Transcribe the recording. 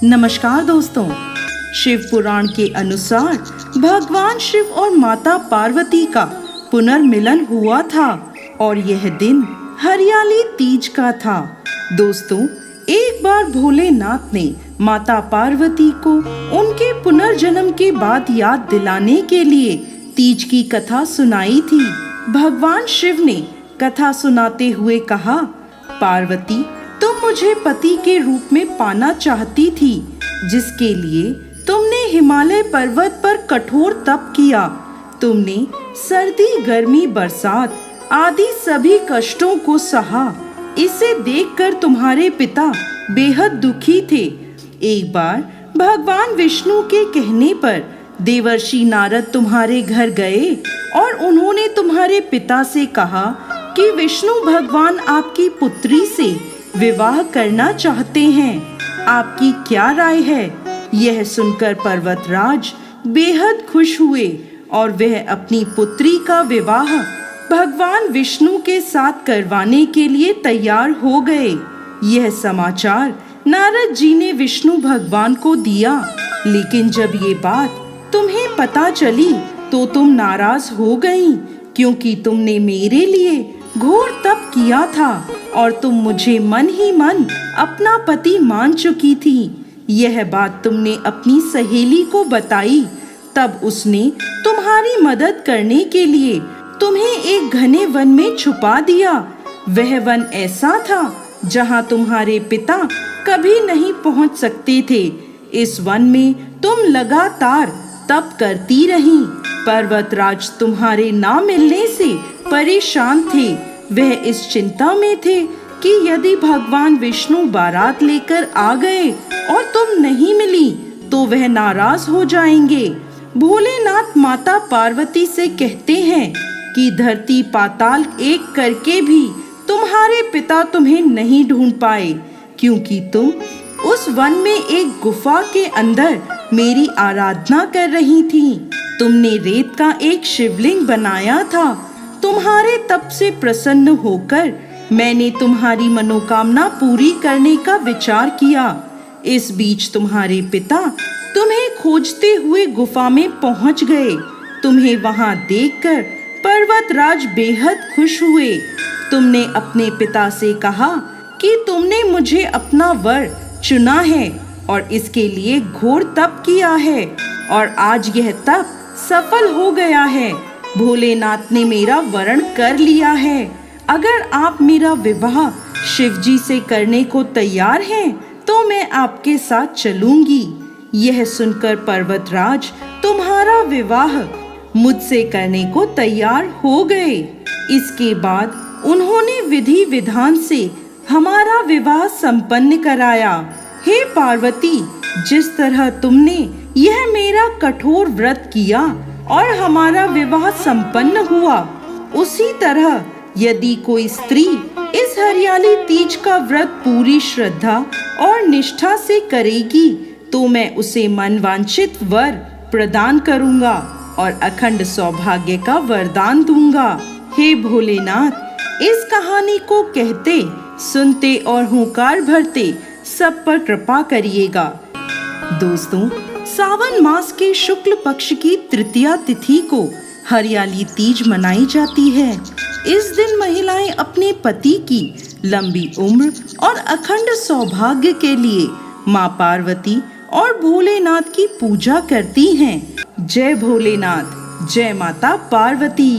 नमस्कार दोस्तों। शिव पुराण के अनुसार भगवान शिव और माता पार्वती का पुनर्मिलन हुआ था और यह दिन हरियाली तीज का था। दोस्तों, एक बार भोलेनाथ ने माता पार्वती को उनके पुनर्जन्म के बाद याद दिलाने के लिए तीज की कथा सुनाई थी। भगवान शिव ने कथा सुनाते हुए कहा, पार्वती, तुम मुझे पति के रूप में पाना चाहती थी, जिसके लिए तुमने हिमालय पर्वत पर कठोर तप किया। तुमने सर्दी, गर्मी, बरसात आदि सभी कष्टों को सहा। इसे देखकर तुम्हारे पिता बेहद दुखी थे। एक बार भगवान विष्णु के कहने पर देवर्षि नारद तुम्हारे घर गए और उन्होंने तुम्हारे पिता से कहा कि विष्णु भगवान आपकी पुत्री से विवाह करना चाहते हैं। आपकी क्या राय है? यह सुनकर पर्वतराज बेहद खुश हुए और वह अपनी पुत्री का विवाह भगवान विष्णु के साथ करवाने के लिए तैयार हो गए। यह समाचार नारद जी ने विष्णु भगवान को दिया, लेकिन जब ये बात तुम्हें पता चली तो तुम नाराज हो गईं, क्योंकि तुमने मेरे लिए घोर तप किया था और तुम मुझे मन ही मन अपना पति मान चुकी थी। यह बात तुमने अपनी सहेली को बताई, तब उसने तुम्हारी मदद करने के लिए तुम्हें एक घने वन में छुपा दिया। वह वन ऐसा था जहां तुम्हारे पिता कभी नहीं पहुंच सकते थे। इस वन में तुम लगातार तप करती रहीं। पर्वतराज तुम्हारे ना मिलने से परेशान थे। वह इस चिंता में थे कि यदि भगवान विष्णु बारात लेकर आ गए और तुम नहीं मिली तो वह नाराज हो जाएंगे। भोलेनाथ माता पार्वती से कहते हैं कि धरती पाताल एक करके भी तुम्हारे पिता तुम्हें नहीं ढूंढ पाए, क्योंकि तुम उस वन में एक गुफा के अंदर मेरी आराधना कर रही थी। तुमने रेत का एक शिवलिंग बनाया था। तुम्हारे तप से प्रसन्न होकर मैंने तुम्हारी मनोकामना पूरी करने का विचार किया। इस बीच तुम्हारे पिता तुम्हें खोजते हुए गुफा में पहुंच गए। तुम्हें वहां देखकर पर्वतराज बेहद खुश हुए। तुमने अपने पिता से कहा कि तुमने मुझे अपना वर चुना है और इसके लिए घोर तप किया है और आज यह तप सफल हो गया है। भोलेनाथ ने मेरा वरण कर लिया है। अगर आप मेरा विवाह शिवजी से करने को तैयार हैं, तो मैं आपके साथ चलूंगी। यह सुनकर पर्वतराज तुम्हारा विवाह मुझसे करने को तैयार हो गए। इसके बाद उन्होंने विधि विधान से हमारा विवाह संपन्न कराया। हे पार्वती, जिस तरह तुमने यह मेरा कठोर व्रत किया और हमारा विवाह संपन्न हुआ, उसी तरह यदि कोई स्त्री इस हरियाली तीज का व्रत पूरी श्रद्धा और निष्ठा से करेगी तो मैं उसे मनवांछित वर प्रदान करूंगा और अखंड सौभाग्य का वरदान दूंगा। हे भोलेनाथ, इस कहानी को कहते, सुनते और हुंकार भरते सब पर कृपा करिएगा। दोस्तों, सावन मास के शुक्ल पक्ष की तृतीया तिथि को हरियाली तीज मनाई जाती है। इस दिन महिलाएं अपने पति की लंबी उम्र और अखंड सौभाग्य के लिए मां पार्वती और भोलेनाथ की पूजा करती हैं। जय भोलेनाथ, जय माता पार्वती।